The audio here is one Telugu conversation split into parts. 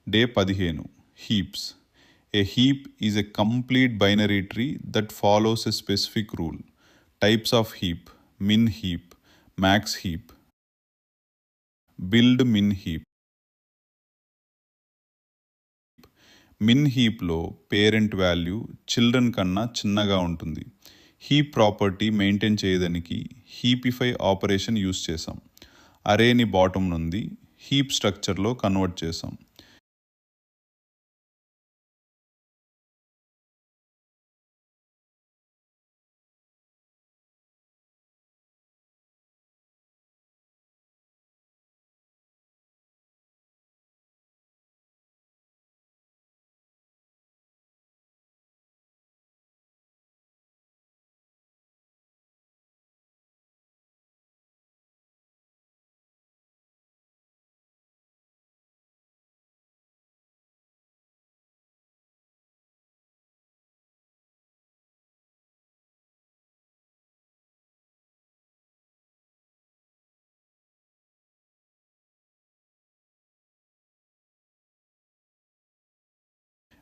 Day 15 heaps. A heap is a complete binary tree that follows a specific rule. Types of heap: min heap, max heap, build min heap. Min హీప్లో parent value children కన్నా చిన్నగా ఉంటుంది. హీప్ ప్రాపర్టీ మెయింటైన్ చేయడానికి హీపిఫై ఆపరేషన్ యూస్ చేసాం. అరేని బాటమ్ నుండి హీప్ స్ట్రక్చర్లో కన్వర్ట్ చేసాం.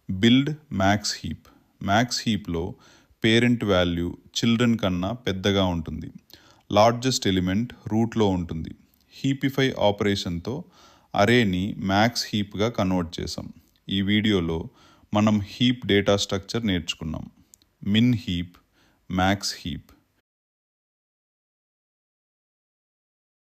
Build max heap. మ్యాక్స్ హీప్లో పేరెంట్ వాల్యూ చిల్డ్రన్ కన్నా పెద్దగా ఉంటుంది. లార్జెస్ట్ ఎలిమెంట్ రూట్లో ఉంటుంది. హీపిఫై ఆపరేషన్తో అరేని మ్యాక్స్ హీప్గా కన్వర్ట్ చేసాం. ఈ వీడియోలో మనం హీప్ డేటా స్ట్రక్చర్ నేర్చుకున్నాం. మిన్ హీప్, మ్యాక్స్ హీప్.